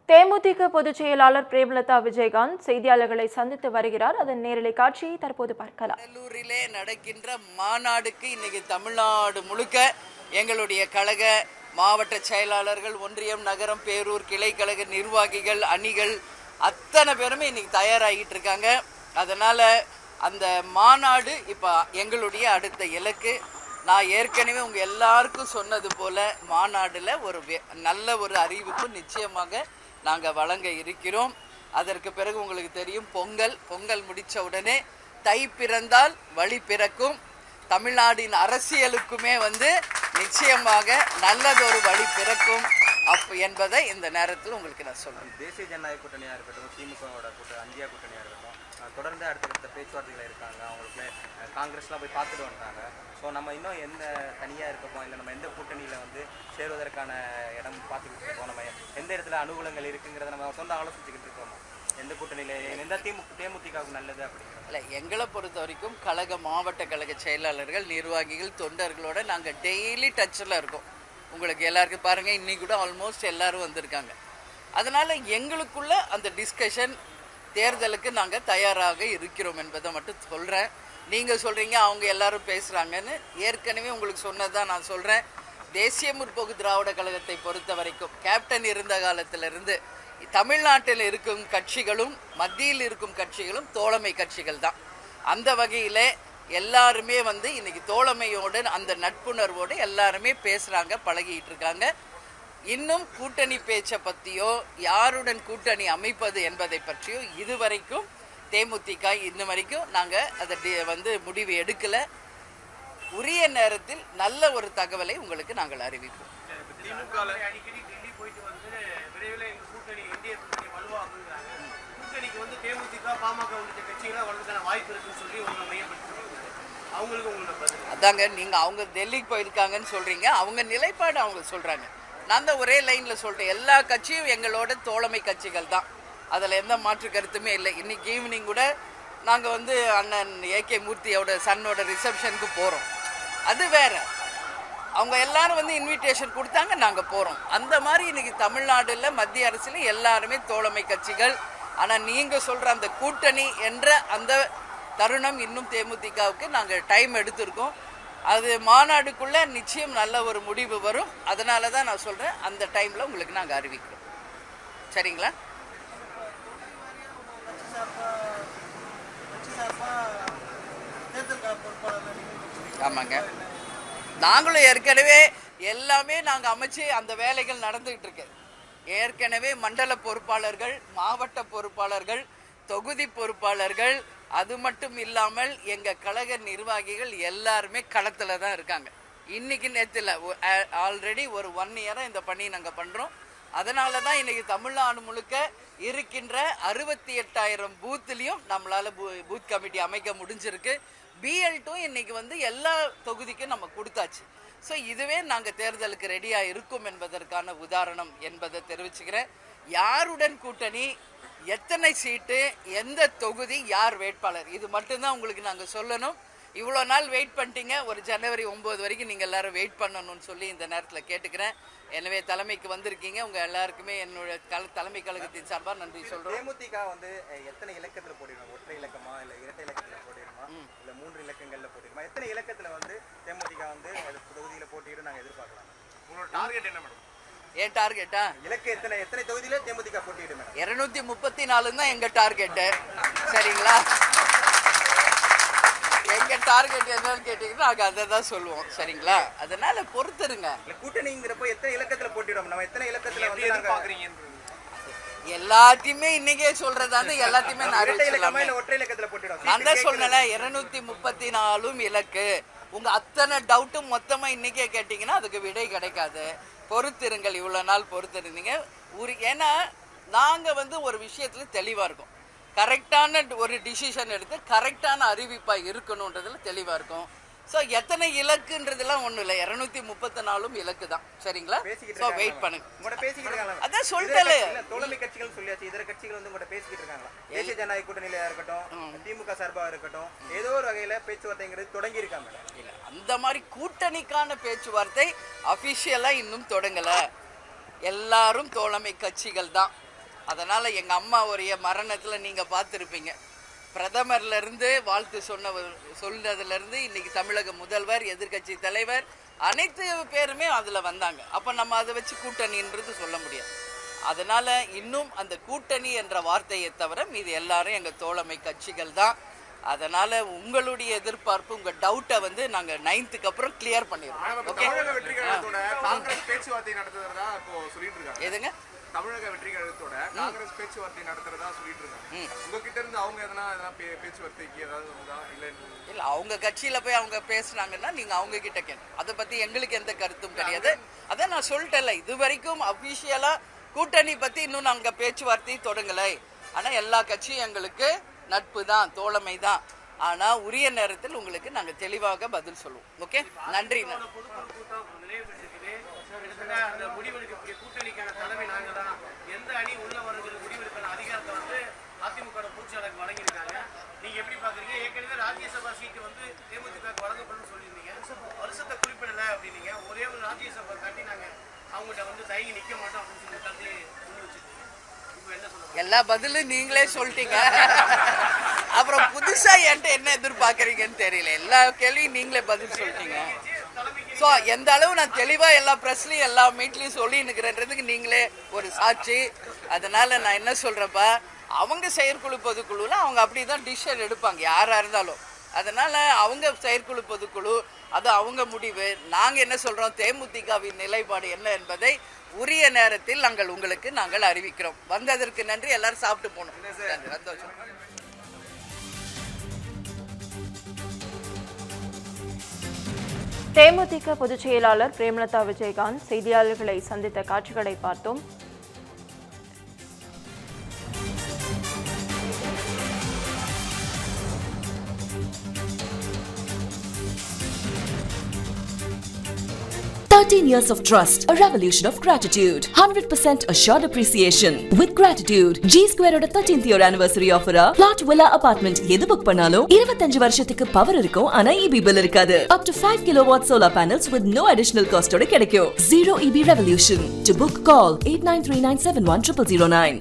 தேமுதிக பொதுச் செயலாளர் பிரேமலதா விஜயகாந்த் செய்தியாளர்களை சந்தித்து வருகிறார். அதன் நேரலை காட்சியை தற்போது பார்க்கலாம். கடலூரிலே நடக்கின்ற மாநாடுக்கு இன்னைக்கு தமிழ்நாடு முழுக்க எங்களுடைய கழக மாவட்ட செயலாளர்கள், ஒன்றியம், நகரம், பேரூர், கிளை கழக நிர்வாகிகள், அணிகள் அத்தனை பேருமே இன்னைக்கு தயாராகிட்டு இருக்காங்க. அதனால அந்த மாநாடு இப்போ எங்களுடைய அடுத்த இலக்கு. நான் ஏற்கனவே உங்கள் எல்லாருக்கும் சொன்னது போல மாநாடில் நல்ல ஒரு அறிவிப்பு நிச்சயமாக நாங்கள் வழங்க இருக்கிறோம். அதற்கு பிறகு உங்களுக்கு தெரியும் பொங்கல் முடித்த உடனே தை பிறந்தால் வழி பிறக்கும். தமிழ்நாட்டின் அரசியலுக்குமே நிச்சயமாக நல்லதொரு வழி பிறக்கும் என்பதை இந்த நேரத்தில் உங்களுக்கு நான் சொல்றேன். தேசிய ஜனநாயக கூட்டணியாக இருக்கட்டும், திமுகவோட இந்தியா கூட்டணியாக இருக்கட்டும், தொடர்ந்து அடுத்தடுத்த பேச்சுவார்த்தைகள் இருக்காங்க. அவங்களுக்கு காங்கிரஸ்லாம் போய் பார்த்துட்டு வந்துட்டாங்க. ஸோ நம்ம இன்னும் எந்த தனியாக இருக்கப்போம், இல்லை நம்ம எந்த கூட்டணியில் சேருவதற்கான இடம் பார்த்துக்கிட்டு இருக்கோம், நம்ம எந்த இடத்துல அனுகூலங்கள் இருக்குங்கிறத நம்ம சொந்த ஆலோசிச்சுக்கிட்டு இருக்கோம். எந்த கூட்டணியில் எந்த தேமுதிகவுக்கு நல்லது அப்படிங்கிறது இல்லை. எங்களை பொறுத்த வரைக்கும் கழக மாவட்ட கழக செயலாளர்கள், நிர்வாகிகள், தொண்டர்களோட நாங்கள் டெய்லி டச்சில் இருக்கோம். உங்களுக்கு எல்லாருக்கும் பாருங்கள், இன்னைக்கு கூட ஆல்மோஸ்ட் எல்லாரும் வந்திருக்காங்க. அதனால் எங்களுக்குள்ள அந்த டிஸ்கஷன் தேர்தலுக்கு நாங்கள் தயாராக இருக்கிறோம் என்பதை மட்டும் சொல்கிறேன். நீங்கள் சொல்கிறீங்க அவங்க எல்லாரும் பேசுகிறாங்கன்னு. ஏற்கனவே உங்களுக்கு சொன்னதான் நான் சொல்கிறேன். தேசிய முற்போக்கு திராவிட கழகத்தை பொறுத்த வரைக்கும் கேப்டன் இருந்த காலத்திலிருந்து தமிழ்நாட்டில் இருக்கும் கட்சிகளும் மத்தியில் இருக்கும் கட்சிகளும் தோழமை கட்சிகள் தான். அந்த வகையில் எல்லாருமே இன்னைக்கு தோழமையோடு அந்த நட்புணர்வோடு எல்லாருமே பேசுகிறாங்க, பழகிட்டு இருக்காங்க. இன்னும் கூட்டணி பேச்சை பற்றியோ யாருடன் கூட்டணி அமைப்பது என்பதை பற்றியோ இதுவரைக்கும் தேமுதிக இன்னும் வரைக்கும் நாங்கள் அதை முடிவு எடுக்கலை. உரிய நேரத்தில் நல்ல ஒரு தகவலை உங்களுக்கு நாங்கள் அறிவிப்போம். அதாங்க, நீங்கள் அவங்க டெல்லிக்கு போயிருக்காங்கன்னு சொல்கிறீங்க, அவங்க நிலைப்பாடு அவங்க சொல்கிறாங்க. நான் தான் ஒரே லைனில் சொல்கிறேன், எல்லா கட்சியும் எங்களோட தோழமை கட்சிகள் தான், அதில் எந்த மாற்று கருத்துமே இல்லை. இன்றைக்கி ஈவினிங் கூட நாங்கள் அண்ணன் ஏகே மூர்த்தியோட சன்னோட ரிசப்ஷனுக்கு போகிறோம். அது வேற, அவங்க எல்லாரும் இன்விடேஷன் கொடுத்தாங்க, நாங்கள் போகிறோம். அந்த மாதிரி இன்றைக்கி தமிழ்நாட்டில் மத்திய அரசில் எல்லாருமே தோழமை கட்சிகள். ஆனால் நீங்கள் சொல்கிற அந்த கூட்டணி என்ற அந்த தருணம் இன்னும் தேமுதிகவுக்கு நாங்கள் டைம் எடுத்திருக்கோம். அது மாநாடுக்குள்ளே நிச்சயம் நல்ல ஒரு முடிவு வரும். அதனால தான் நான் சொல்கிறேன், அந்த டைமில் உங்களுக்கு நாங்கள் அறிவிக்கிறோம். சரிங்களா? ஆமாங்க, நாங்களும் ஏற்கனவே எல்லாமே நாங்கள் அமைச்சு அந்த வேலைகள் நடந்துகிட்டு இருக்கு. ஏற்கனவே மண்டல பொறுப்பாளர்கள், மாவட்ட பொறுப்பாளர்கள், தொகுதி பொறுப்பாளர்கள், அது மட்டும் இல்லாமல் எங்கள் கழக நிர்வாகிகள் எல்லாருமே களத்தில் தான் இருக்காங்க. இன்னைக்கு நேரத்தில் ஆல்ரெடி ஒரு 1 இயராக இந்த பணியை நாங்கள் பண்ணுறோம். அதனால தான் இன்றைக்கி தமிழ்நாடு முழுக்க இருக்கின்ற 68,000 பூத்துலேயும் நம்மளால் பூத் கமிட்டி அமைக்க முடிஞ்சிருக்கு. BL2 இன்னைக்கு எல்லா தொகுதிக்கும் நம்ம கொடுத்தாச்சு. ஸோ இதுவே நாங்கள் தேர்தலுக்கு ரெடியாக இருக்கும் என்பதற்கான உதாரணம் என்பதை தெரிவிச்சுக்கிறேன். யாருடன் கூட்டணி, எத்தனை சீட்டு, எந்த தொகுதி, யார் வேட்பாளர், இது மட்டும்தான் உங்களுக்கு நாங்கள் சொல்லணும். இவ்வளோ நாள் வெயிட் பண்ணிட்டீங்க. ஒரு ஜனவரி 9 வரைக்கும் நீங்கள் எல்லாரும் வெயிட் பண்ணணும்னு சொல்லி இந்த நேரத்தில் கேட்டுக்கிறேன். எனவே தலைமைக்கு வந்திருக்கீங்க, உங்கள் எல்லாருக்குமே என்னோட தலைமை கழகத்தின் சார்பாக நன்றி சொல்கிறோம். தேமுதிக எத்தனை இலக்கத்தில் போட்டிருக்கோம்? ஒற்றை இலக்கமா, இல்லை இரட்டை இலக்கத்தில் போட்டிருமா, இல்லை 3 இலக்கங்களில் போட்டிருமா? எத்தனை இலக்கத்தில் தேமுதிக தொகுதியில் போட்டியிட நாங்கள் எதிர்பார்க்கலாம்? உங்களோட டார்கெட் என்ன மேடம்? ஏன் டார்கெட்டா? இலக்கு எத்தனை தொகுதியில் தேமுதிக போட்டியிடும்? 234 தான் எங்கள் டார்கெட்டு. சரிங்களா? எங்கள் டார்கெட் என்னன்னு கேட்டீங்கன்னா நாங்கள் அதை தான் சொல்லுவோம். சரிங்களா? அதனால பொறுத்துருங்க. கூட்டணிங்கிறப்போ எத்தனை இலக்கத்தில் போட்டியிடும்? நம்ம எத்தனை இலக்கத்தில் பார்க்குறீங்க? எல்லாத்தையுமே இன்னைக்கே சொல்றதாந்து எல்லாத்தையுமே நான் தான் சொன்னல. 234 இலக்கு. உங்க அத்தனை டவுட்டும் மொத்தமா இன்னைக்கே கேட்டீங்கன்னா அதுக்கு விடை கிடைக்காது. பொறுத்திருங்கள், இவ்வளோ நாள் பொறுத்திருந்தீங்க. ஏன்னா நாங்கள் ஒரு விஷயத்துல தெளிவாக இருக்கோம். கரெக்டான ஒரு டிசிஷன் எடுத்து கரெக்டான அறிவிப்பாக இருக்கணுன்றதுல தெளிவாக இருக்கும். ஸோ எத்தனை இலக்குன்றதுலாம் ஒன்றும் இல்லை, 234 இலக்கு தான். சரிங்களா? ஸோ வெயிட் பண்ணுங்க. அதான் சொல்லிட்டே தோழமை கட்சிகள் சொல்லியாச்சு. இதர கட்சிகள் உங்கள்கிட்ட பேசிக்கிட்டு இருக்காங்களா? தேசிய ஜனநாயக கூட்டணியில இருக்கட்டும், திமுக சார்பாக இருக்கட்டும், ஏதோ ஒரு வகையில் பேச்சுவார்த்தைங்கிறது தொடங்கி இருக்காங்க. இல்லை, அந்த மாதிரி கூட்டணிக்கான பேச்சுவார்த்தை அஃபிஷியலாக இன்னும் தொடங்கலை. எல்லாரும் தோழமை கட்சிகள் தான். அதனால் எங்கள் அம்மா உடைய மரணத்தில் நீங்கள் பார்த்துருப்பீங்க. பிரதமர்லேருந்து வாழ்த்து சொன்னதுலேருந்து இன்னைக்கு தமிழக முதல்வர், எதிர்க்கட்சி தலைவர், அனைத்து பேருமே அதில் வந்தாங்க. அப்போ நம்ம அதை வச்சு கூட்டணின்றது சொல்ல முடியாது. அதனால் இன்னும் அந்த கூட்டணி என்ற வார்த்தையை தவிர மீது எல்லாரும் எங்கள் தோழமை கட்சிகள் தான். அதனால் உங்களுடைய எதிர்பார்ப்பு, உங்கள் டவுட்டை வந்து நாங்கள் 9th அப்புறம் கிளியர் பண்ணிடுவோம். ஓகே, காங்கிரஸ் பேச்சுவார்த்தை நடத்துறதா இப்போ சொல்லிட்டு இருக்காங்க. எதுங்க? தமிழக வெற்றி கழகத்தோட காங்கிரஸ் பேச்சுவார்த்தை நடத்துறதா சொல்லிட்டு இருக்காங்க. உங்ககிட்ட இருந்து அவங்க எதனா பேச்சுவார்த்தைக்கு ஏதாவது இல்லை, அவங்க கட்சியில் போய் அவங்க பேசுனாங்கன்னா நீங்கள் அவங்க கிட்ட கேட்கணும். அதை பற்றி எங்களுக்கு எந்த கருத்தும் கிடையாது. அதான் நான் சொல்லிட்டேன்ல, இது வரைக்கும் அஃபிஷியலாக கூட்டணி பற்றி இன்னும் நாங்கள் பேச்சுவார்த்தை தொடங்கலை. ஆனால் எல்லா கட்சியும் எங்களுக்கு நட்பு தான், தோழமை தான். ஆனால் உரிய நேரத்தில் உங்களுக்கு நாங்கள் தெளிவாக பதில் சொல்லுவோம். ஓகே, நன்றி. கூட்டணிக்கான தலைமை நாங்கள் தான். எந்த அணி உள்ள வருகிறது முடிவெடுக்கிற அதிகாரத்தை வந்து அதிமுக பொதுச்செயலாளருக்கு வழங்கியிருக்காங்க. நீங்க எப்படி பாக்குறீங்க? ஏற்கனவே ராஜ்யசபா சீட்டு வந்து தேமுதிக வழங்கப்படும் சொல்லியிருந்தீங்க. வருஷத்தை குறிப்பிடல அப்படின்னீங்க. ஒரே ஒரு ராஜ்யசபா காட்டி நாங்க அவங்ககிட்ட வந்து தயங்கி நிக்க மாட்டோம் அப்படின்னு சொல்லி கருத்து முன் வச்சிருக்கீங்க. இப்போ என்ன சொல்லுங்க? எல்லா பதிலும் நீங்களே சொல்லிட்டீங்க. அப்புறம் புதுசா என்கிட்ட என்ன எதிர்பார்க்குறீங்கன்னு தெரியல. எல்லா கேள்வியும் நீங்களே பதில் சொல்லிட்டீங்க. ஸோ எந்த அளவு நான் தெளிவாக எல்லா ப்ரெஸ்லையும் எல்லா மீட்லையும் சொல்லின்னுக்கிறேன்றதுக்கு நீங்களே ஒரு சாட்சி. அதனால் நான் என்ன சொல்கிறேன்ப்பா, அவங்க செயற்குழு பொதுக்குழுவில் அவங்க அப்படி தான் டிசிஷன் எடுப்பாங்க, யாராக இருந்தாலும். அதனால் அவங்க செயற்குழு பொதுக்குழு, அது அவங்க முடிவு. நாங்கள் என்ன சொல்கிறோம், தேமுதிகவின் நிலைப்பாடு என்ன என்பதை உரிய நேரத்தில் நாங்கள் அறிவிக்கிறோம். வந்ததற்கு நன்றி. எல்லாரும் சாப்பிட்டு போகணும். சந்தோஷம். தேமுதிக பொதுச் செயலாளர் பிரேமலதா விஜயகாந்த் செய்தியாளர்களை சந்தித்த காட்சிகளை பார்த்தோம். Years of trust, a revolution of gratitude, 100% assured appreciation. With gratitude, G Square oda 13th year anniversary offer plot villa apartment எது புக் பண்ணாலும் 25 வருஷத்துக்கு பவர் இருக்கும், ஆனா EB bill இருக்காது. Up to 5 kilowatt solar panels with no additional cost ஓட கிடைக்கும். Zero EB revolution. To book, call 8939710009.